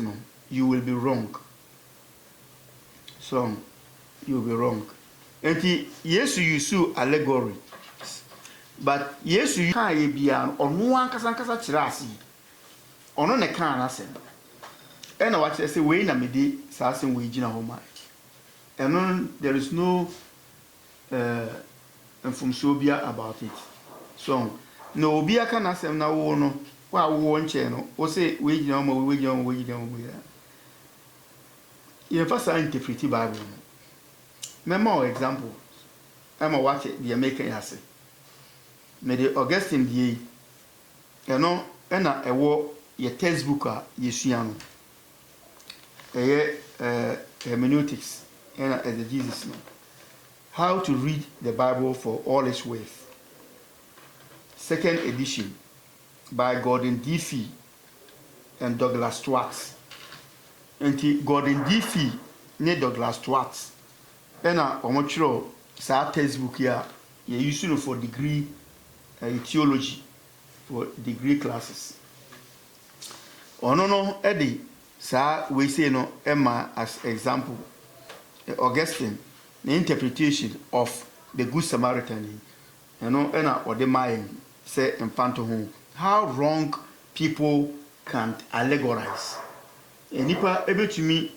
it, no, you will be wrong. So, you will be wrong. And yes, you use allegory. But yes, you can't be an on one Casancasa Chirasi. On a can, I said. And I watch I say, wait a minute, Sassin Wagina Homa. And there is no information about it. So, no, be a can I say now, no, well, one channel, or say, waging on, waging on. You first interpret the Bible. More example. I'm a watch it, the American has it. May the Augustine the you know, and a war your textbook, Yesiano. Hermeneutics and exegesis. How to read the Bible for all its worth. Second edition by Gordon D. Fee and Douglas Stuart. And Gordon D. Fee near Douglas Stuart. And a omochro sa textbook here you use it for degree theology for degree classes. No, Eddie, sir, we say no Emma as example. Augustine, the interpretation of the Good Samaritan, Enna or the Mayan say in Panto home. How wrong people can allegorize. And nipa able to me,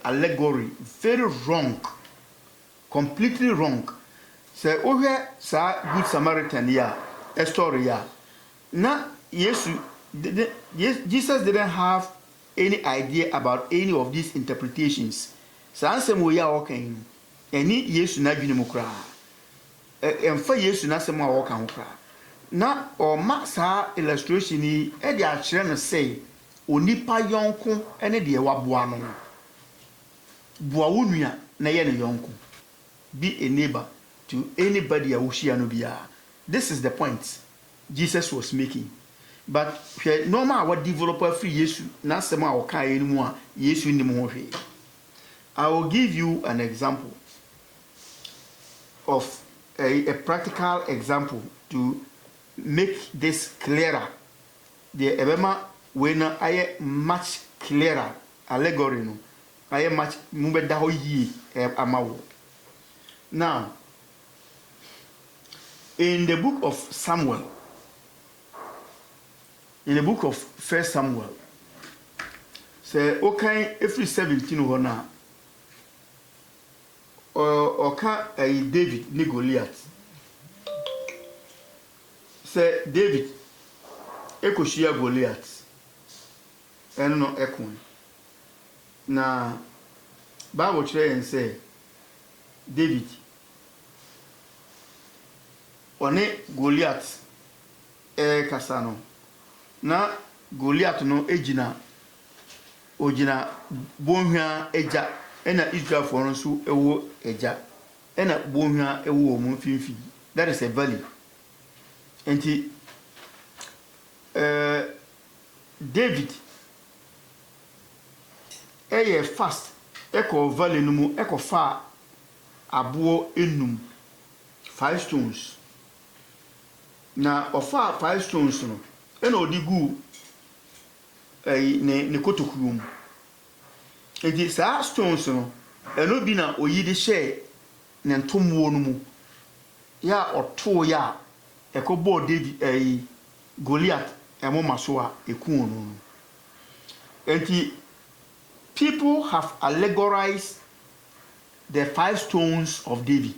allegory, very wrong, completely wrong. Say, oh, here, sir, Good Samaritan, a story, Now, yes, Jesus didn't have any idea about any of these interpretations. So, answer we are walking. Any yes, na binimukra. And for yes, na some more walking. Now, or Maxa illustration, Eddie Achran say, Onipa yonko, and a dear wabuano. Buaunia, Nayan yonko. Be a neighbor to anybody a Ushianubia. This is the point Jesus was making. But no matter what developer free Yesu, not some or kind anymore, Yesu in the more. I will give you an example of a practical example to make this clearer. The Ebema when I much clearer allegory no. I am much mubedaho ye amawo. Now, in the book of Samuel, in the book of 1 Samuel, say, okay, every 17 hona, or can a David ni Goliath. Say, David, Eko shia Goliath, and no Ekon. Now, Bible tray and say, David, one Goliath, Kasano. Na Goliath no ejina ojina bonhwa eja ena Israel for nso ewo eja ena bonhwa ewo omu finfi. That is a valley. Enti David fast eko valley no mu eko fa abo enum 5 stones. Na ofa 5 stones no ena odigu ne kotokuum. Enti sa stones no eno bi na oyide hye ne ntomwo no mu ya oto ya ekobo David Goliath maso a ekun no. Enti people have allegorized the 5 stones of David.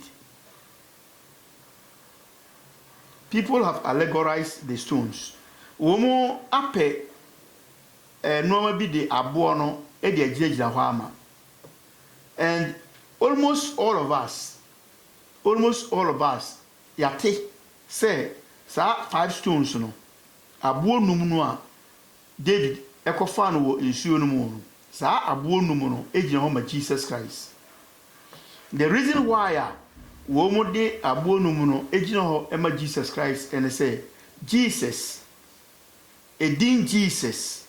People have allegorized the stones. Womo ape no be the abono e de agina hɔ ama. And almost all of us yate say sa 5 stones no abo num no a David ekofa no wo nsuo no mu no sa abo num no agina hɔ ma Jesus Christ. The reason why womo de abo num no agina hɔ ma Jesus Christ and say Jesus Edin Jesus,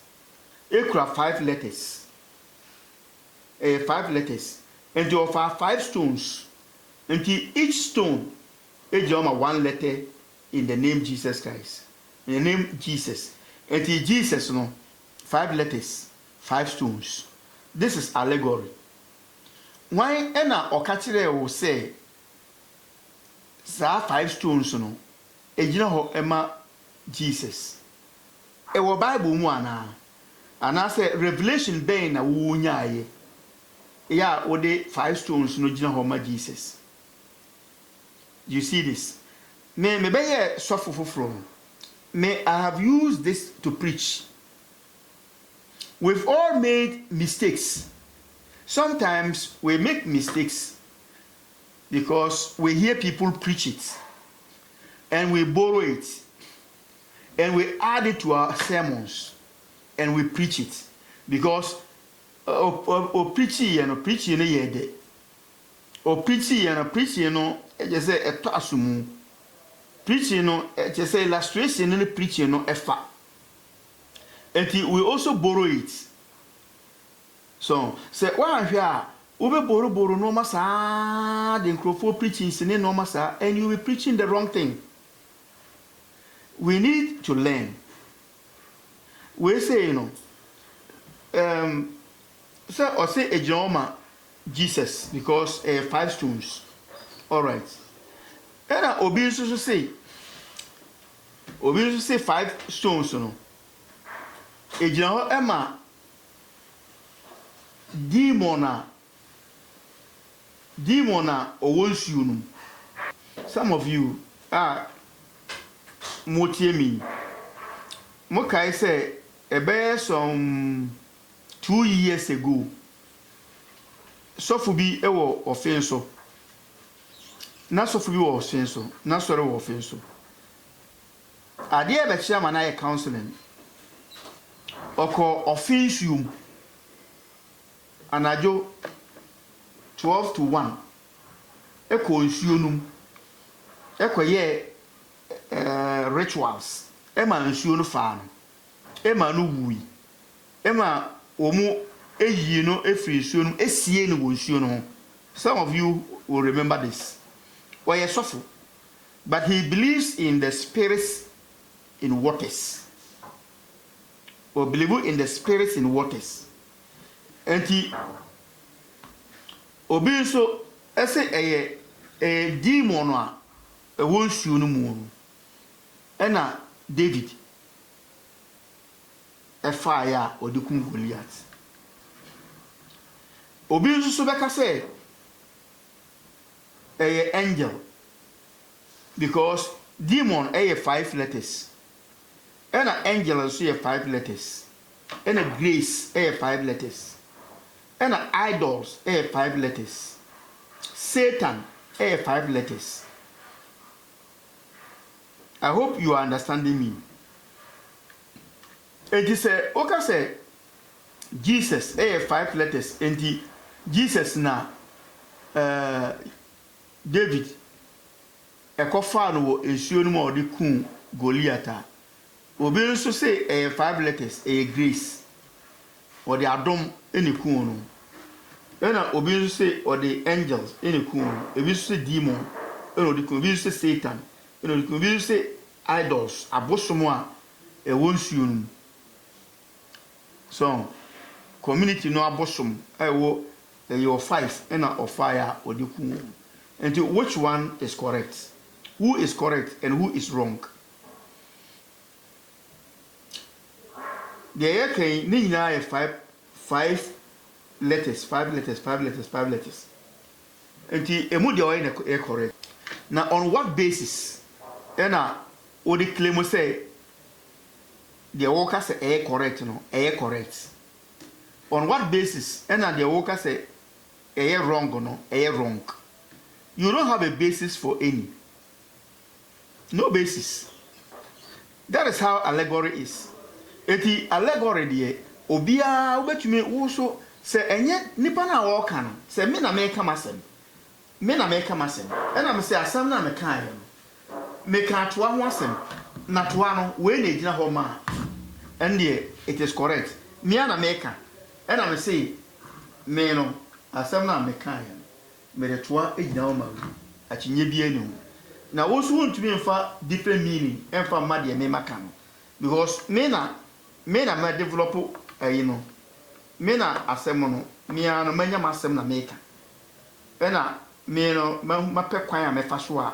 ekura 5 letters. 5 letters. And you offer 5 stones. And each stone is 1 letter in the name Jesus Christ. In the name Jesus. And Jesus no 5 letters, 5 stones. This is allegory. Why ena okachire wo say sa 5 stones no ejina ho ema Jesus. Ewo Bible mu ana say revelation ben na wo nyaaye. Ya wo de 5 stones no jina ho ma Jesus. You see this? Me be suffer from. May I have used this to preach. We've all made mistakes. Sometimes we make mistakes because we hear people preach it and we borrow it and we add it to our sermons and we preach it because preaching and preaching no just say a asumu preaching no just say illustration and preaching no efa. And we also borrow it. So, say, why here? Ube borrow no masa, the microphone preaching sine no masa, and you will be preaching the wrong thing. We need to learn. We say, or say a Joma Jesus because 5 stones. All right. And Obi say 5 stones, Ejina Emma demona owonsuunum. Some of you are motie me. Mokai say ebe some 2 years ago. Sofubi ewo offenso. Na sofubi wo offenso. Na sore wo offenso. Ade ebe chairman na counseling. Oko offensium anajo 12 to 1 eko nsuonum eko ye rituals ema nsuonu fa no ema no wui ema omu eyi no efiri nsuonum esie no nsuonu ho. Some of you will remember this. Oye sofo, but he believes in the spirits in waters. Or believe in the spirits in waters. And he obi so ese a demon a won su no mu. Ena David a fire or the Goliath. Obi so beka say a angel because demon 5 letters. And an angel see 5 letters. And a grace 5 letters. And an idols 5 letters. Satan 5 letters. I hope you are understanding me. It is okay say Jesus 5 letters. And Jesus na David a coffin wo ensuo no mo de kun Goliath. Obi also say 5 letters grace or the adom any kun. Then obi also say or the angels any kun. Obi say demon obi say Satan. Obi say idols abosomo a wonsuo no. So community no abosom wo your 5 and of fire or the kun. And which one is correct? Who is correct and who is wrong? The air can need 5 letters. And the emudia correct. Now on what basis? And what the claim say the worker say correct correct. On what basis? And the worker say wrong wrong. You don't have a basis for any. No basis. That is how allegory is. Eti allegory de obia obetumi wo so se enye nipa na wo ka no se me na me ka masem ena me se asam na me kan me ka toa ho asem na toa no we na gina ho ma ende it is correct me na me ka ena me se me no asam na me kan me de toa egina ho ma akinye bi enu na wo so ntumi mfa different meaning emfa ma de me maka no because me na me develop you know, me na asem no me ano manya masem na meka na me no mapɛ kwan a mefa so a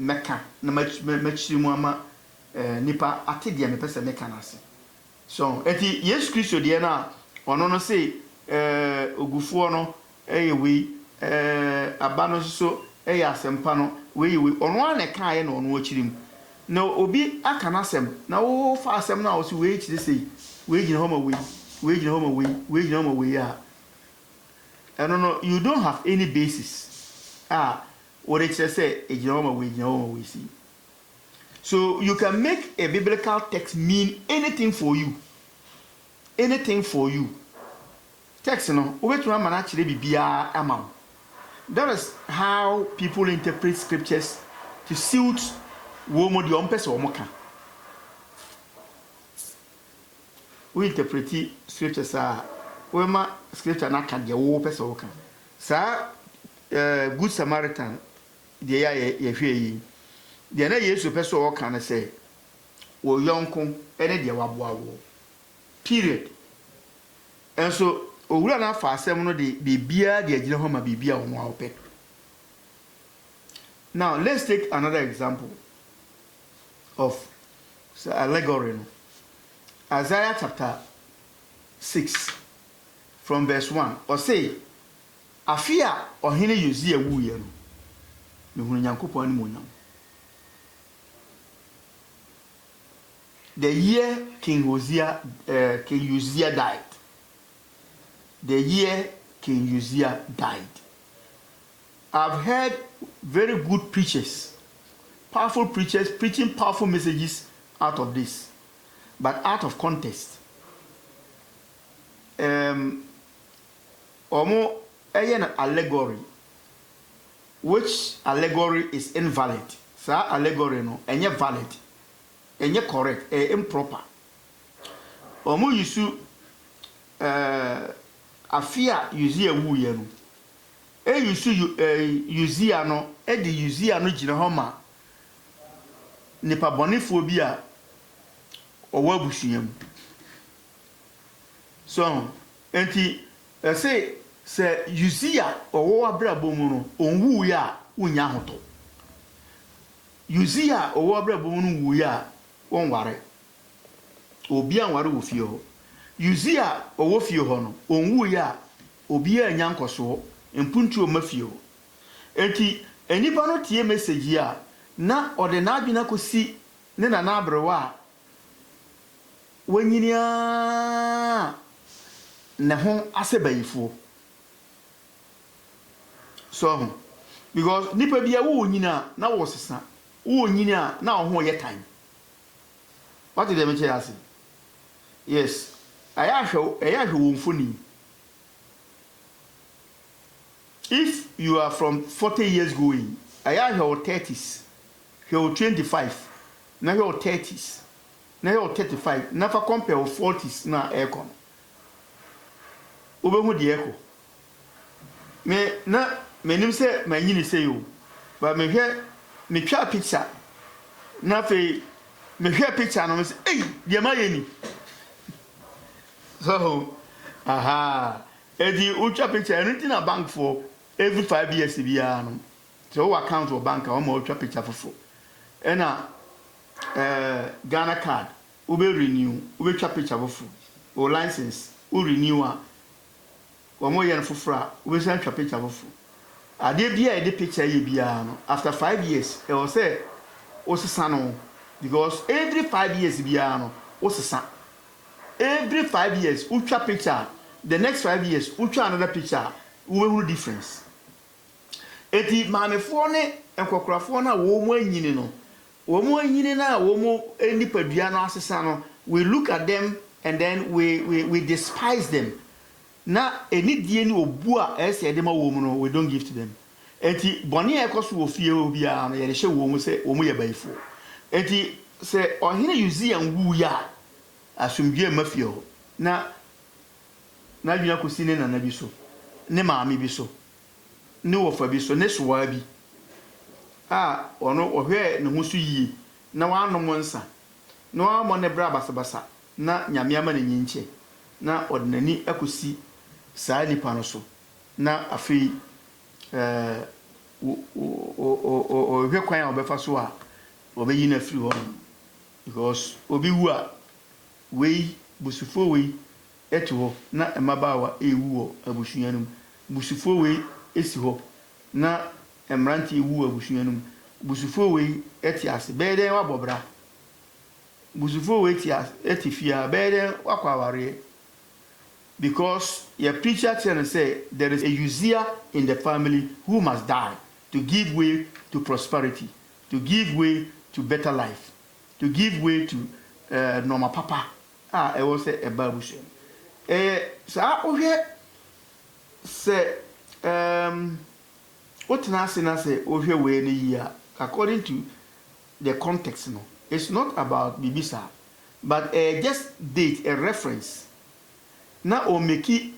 meka na machiri mu ama nipa ate de me pese meka na ase so eti Yesu Kristo de na ono no say ogufuo no we aba no so asempa no we ono an eka ye na ono achirim na obi aka na asem na wo fa asem na wo so we chiri say we gina homa we gina homa we ya I don't know, you don't have any basis what it says say gina homa we see. So you can make a biblical text mean anything for you. Anything for you. Text no, obetuma man actually bibia ama. That is how people interpret scriptures to suit womo the ompese omoka. We interpret scriptures we ma scripture na kan de wo pese wo kan. Sa good Samaritan de ya hwe yi. De na Yesu pese wo kan na say wo yonko ene de waboa wo. Period. And so owura na fa asem no de bibia de agina ho ma bibia wo no awpe. Now let's take another example of allegory. Isaiah chapter 6 from verse 1 or say afia ohene Uzziah wuye no me hunu Nyankopon ani monyam. The year King Uzziah died. The year King Uzziah died. I've heard very good preachers, powerful preachers preaching powerful messages out of this, but out of context. Omo an allegory, which allegory is invalid. So allegory no, enye valid. Enye correct, improper. Omo yusu afia Uzziah wuye no. Yusu Uzziah no, di Uzziah no gina ho ma nipa bonefo bi a owo abusuam. So, enti say Uzziah owo abrabo mu no, onwu ya unya hoto. Uzziah owo abrabo mu no wu ya wonware. Obi anware wo fie ho. Uzziah owo fie ho no, onwu ya obi anya nkoso empuntu o mafie ho. Enti enipa no tie message ya na ode na adwena kosi ne na na abrewa a wanyinia ne ho asebayifo. So because nipa bia wo nyina na wo sesa wo nyina na wo ho ye time. What did they say? Yes, I ahwe wo mfoni. If you are from 40 years going, I have your 30s, your 25, now your 30s, now your 35, never compare with 40s na aircon. Ube hu di echo. Me nim say my yini say you, but me here me twa picture. Na fe me here picture no me say, hey, di ma yeni. So, edi ultra picture anything a bank for every 5 years biya no. So account or bank or more picture for. And Ghana card, ube renew, ube twa picture for. Or license, u renew or more yen for fra, ube send twa picture for. I did be the picture ye biya no. After 5 years, it was say also sano because every 5 years biya no also san. Every 5 years, ultra picture. The next 5 years, ultra another picture. We will difference. Eti manefo ne enkokrafo na wo mu anyini no. Wo mu anyini na wo mu enipadua no asesa no. We look at them and then we despise them. Na enidie ni obu a ese de ma wo mu no, we don't give to them. Eti boni ekoso wo fie obi a no ye hye wo mu se wo mu ye baifo. Eti se ohene Uzziah nwu ya asumdue mafio na dwuna kosi ne nana bi so ne maami bi so ne wofa bi so ne soa bi ono ohwe ne husu yi na wanom nsa na wamo ne bra basabasa na nyame ama ne nyinche na ordinary akosi saa nipa no so na afei o hwe kwan a obefa so a obeyi na free ho because obi wu a we busufo we eti ho na emabaawa ewu ho abusuanum busufo we esi ho na emranti ewu abusuanum busufo we eti ase beden wa bobra busufo we eti fia beden wa kwaware because your preacher can say there is a user in the family who must die to give way to prosperity, to give way to better life, to give way to normal papa. I will say a babushim. So I say what na say over way in a year according to the context. No, it's not about bibisa, but just date a reference. Now o make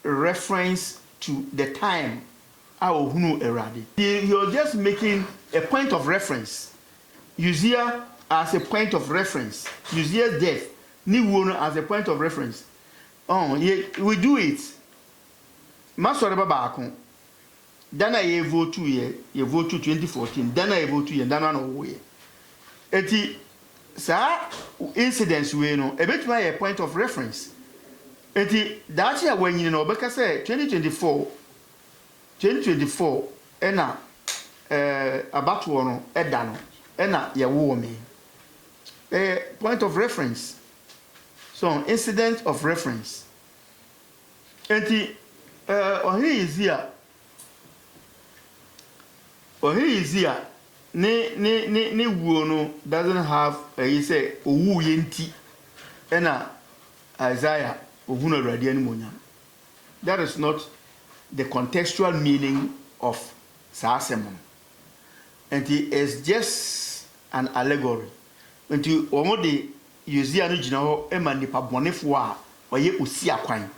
reference to the time our hunu eradi. You're just making a point of reference. Uzziah as a point of reference. Uzziah's death. Ni wono as a point of reference. Oh, yeah, we do it. Masore baba akon. Dana ye vote ye vote 2014. Dana ye vote ye dana no wo ye. Eti sa incidents we no e betima a point of reference. Eti that year when you know because say 2024 ena abatu no eda no ena ye wo me point of reference, so incident of reference. Eti ohi is here ne wo no doesn't have he say owu ye nti ena Isaiah. That is not the contextual meaning of Saasemon. And it is just an allegory. And you already use the original Emanipa Bonifua or ye usia quine.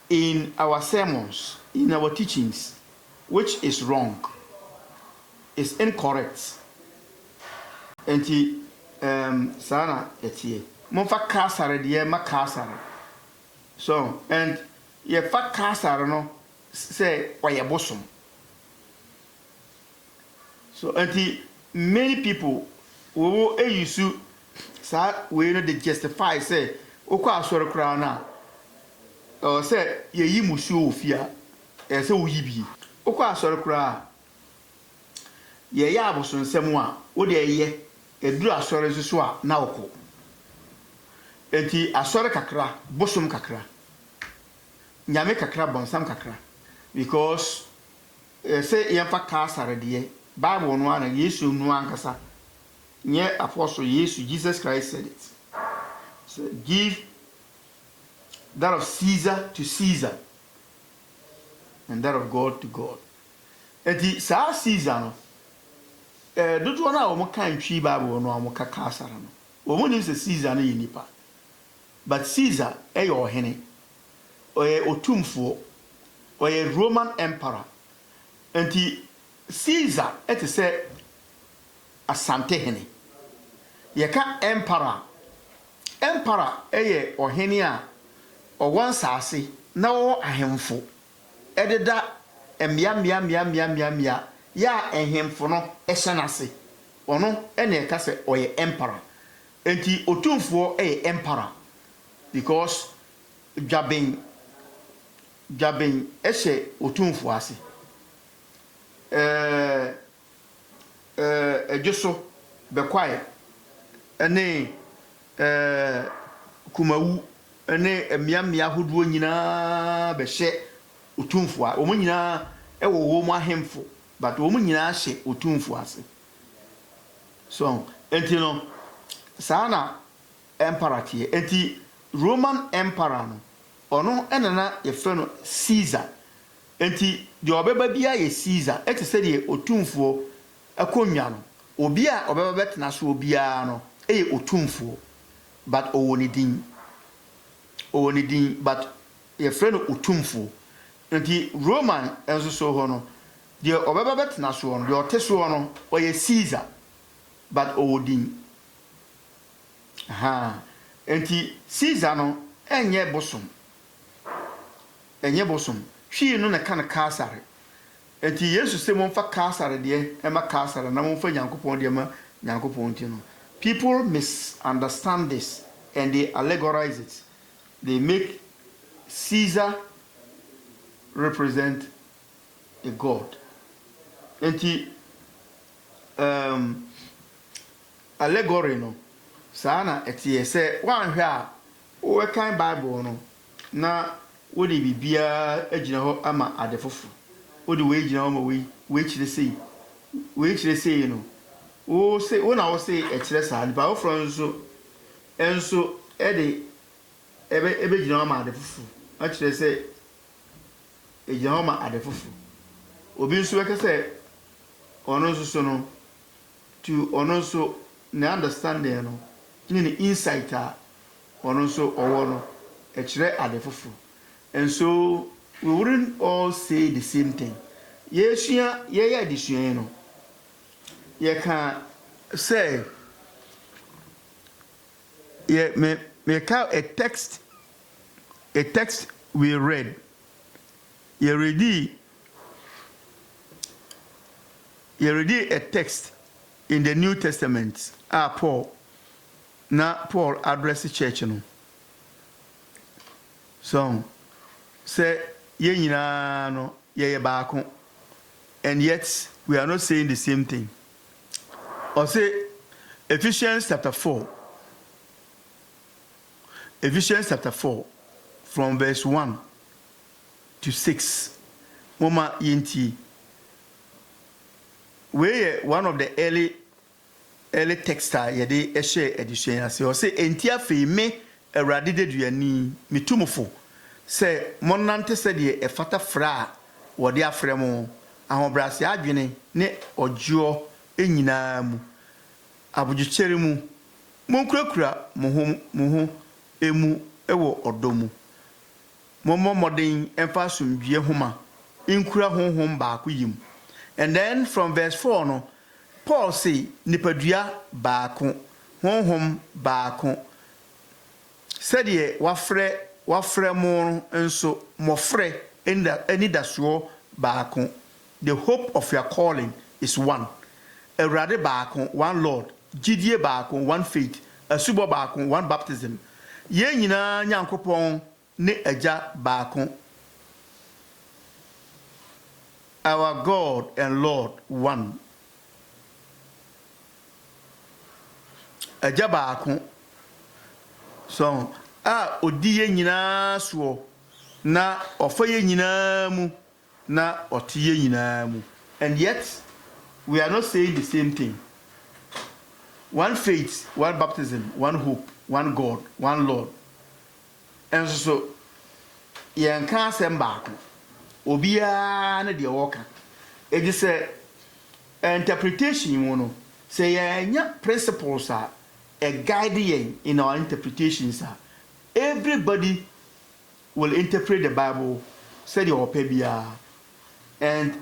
In our sermons, in our teachings, which is wrong, is incorrect. And Sana etie. Monfa kasare de ma kasare. So and ye fa kasare no say oye bosom. So and many people wo use sa we no dey justify say okwa asore kra na or say ye yi musu ofia e say wo yibi okwa asore kra ye ya aboso nsem a wo de ye eduru asore so a na okọ. Eti asore kakra, bosom kakra. Nyame kakra, bonsam kakra. Because say yemfa kasare de Bible no ana Yesu no ankasa. Nye apostle Yesu, Jesus Christ said it. So give that of Caesar to Caesar and that of God to God. Eti sa Caesar no dodo na o mo kan twi Bible no o mo ka kasare no. O mo ni se Caesar na yinipa. But Caesar your hene or otumfo or a Roman emperor. And Caesar say asante hene. Yeka emperor or hene or one sase na o ahemfo. Ededa mia ya ehemfo no esenase. Ono ene ka se or emperor. Enti otumfo emperor. Because Jabin eshe otumfo ase. Ejoso bekwaye ene kumawu ene emiamia hoduo nyina behye otumfo a omo nyina ewo wo mu ahemfo but omo nyina hye otumfo ase. So enti no sana emperor tie enti Roman emperor no ono enana ye fe no Caesar. Enti de obeba bia ye Caesar eti se de otumfo akonwa no obi a obeba betena so obi a no eye otumfo but owoni din but ye fe no otumfo. Enti Roman enso so ho no de obeba betena so no de oteso no oye Caesar but owodin. Enti Caesar no enye bosom hwi no na kan kaasare enti yesu se mo fa kaasare de e ma kaasare na mo fa nyankopon de ma nyankopon ti no. People misunderstand this and they allegorize it. They make Caesar represent a god. Enti allegory no sana etie se wan hwe a wo kan Bible no na wo de bibia agina ho ama adefofu wo de we agina ho ma we chire sei no wo se wo na wo se e chire sa ba wo fro enso e de ebe gina ho ma adefofu a chire se e gina ho ma adefofu obi nso we ka se ono nso so no to ono nso na understanding no in the insight ono nso owo no e chire adefofu. And so we wouldn't all say the same thing. Yeshua ye disua no ye can say ye me ka a text we read. Ye read a text in the New Testament. Paul address the church no. So say ye nyina no ye baako, and yet we are not saying the same thing. Or say Ephesians chapter 4 from verse 1 to 6 mama yenti we one of the early texta ye de share edition as or say entia fe me awrade de duani metumfo se monante se de e fata fra wo de afre mo ahobrase adwene ne ojuo enyina mu abudjuchere mu monkurakura mo ho emu ewo odomu momo modern emfa sumdue homa inkura honhom baako yim. And then from verse 4 no Paul say nipadua baako honhom baako said ye wafre mo nso mofre any daso baako. The hope of your calling is one. Erade baako, one Lord, gidie baako, one faith, asubo baako, one baptism. Ye nyina nyankopon ne agya baako. Our God and Lord one. Agya baako. So odi ye nyina so na ofa ye nyina mu na oti ye nyina mu. And yet we are not saying the same thing. One faith, one baptism, one hope, one God, one Lord. And so yen kan asem baako obia na de woka e ji say interpretation mu no say yenya principles a guide yen in our interpretations. Everybody will interpret the Bible say the opebia, and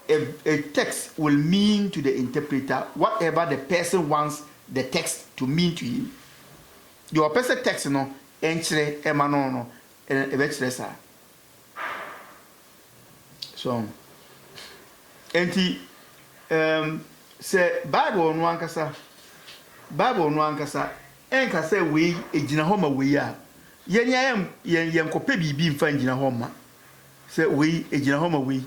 a text will mean to the interpreter whatever the person wants the text to mean to him. The person text no enchre emano no e be kire sa. So enti say Bible no ankasa enka say we ejina homa we a yen kope bibi mfa njina homa say we ejina homa we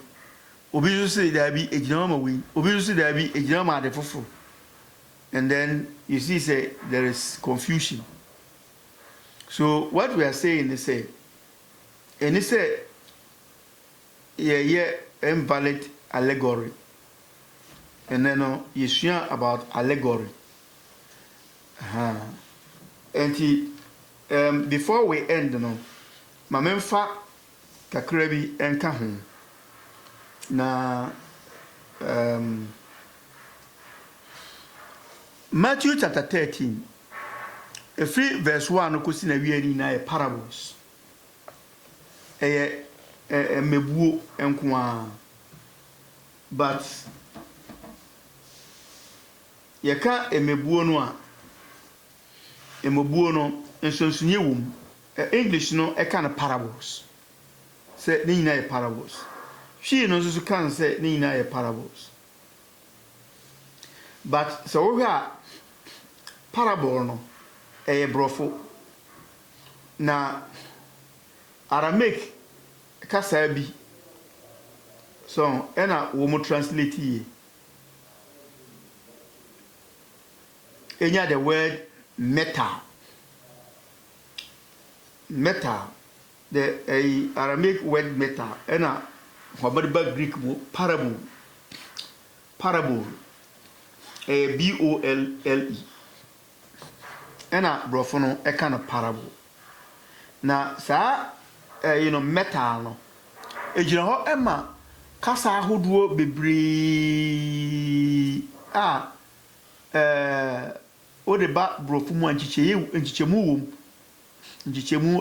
obi so say there be ejina homa we obi so say there be ejina homa de fofo. And then you see say there is confusion. So what we are saying is say invalid allegory. And then you share about allegory. And before we end, mamemfa kakrabi enka ho na Matthew chapter 13, verse 1 kosi na wiani na parables. Mebuo enko. But yeka mebuo no a emebuo no nsonsunye wom English no kind of parables. Say ni nyina parables. She no so kan say ni nyina parables. But so we are parable no brofo na Aramaic kasa bi so ena wo mo translate yi enya the word metal, the Aramaic word metal ena wabadiba Greek mo parable BOLLE ena brofo no kind of parable na sa metal no ejira ho ema kasa ahoduo bebre o de ba brofo mu anchichemu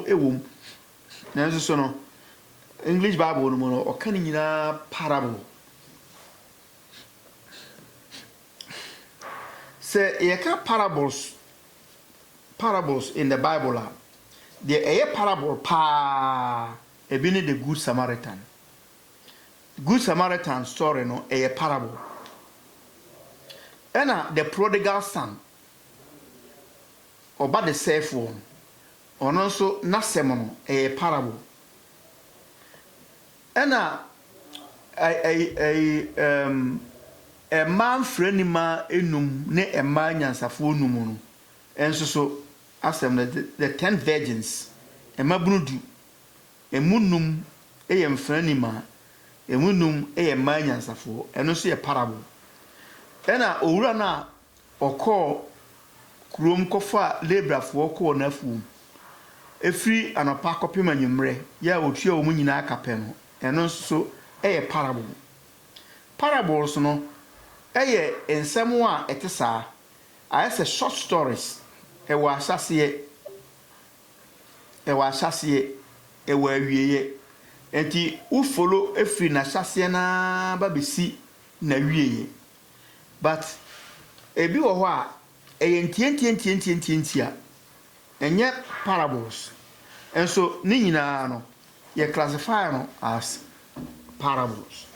ewom na nso so no English Bible no mo no o kan nyina parable. Say you can parables in the Bible. The parable pa ebini the Good Samaritan. Good Samaritan story no a parable. Ena the prodigal son oba the safe one. Ono so nasemono a parable. Ena a man friend ma enum ne a man nyansafo num no. Enso so asem the 10 virgins emabrudu emunum eyem friend ma emunum eyem man nyansafo eno so ye parable. Ena owura na okọ krom kofa lebrafo okọ na afu efri anopa kopem anyumre ya otua wo nyina akape no eno so eye parable. Parables no eye ensemo a etesa ayese short stories ewa asase ewa wieye enti u follow efri na asase na babesi na wieye but ebi wo ho a eye ntientia enye parables enso ni nyina no ye classify no as parables.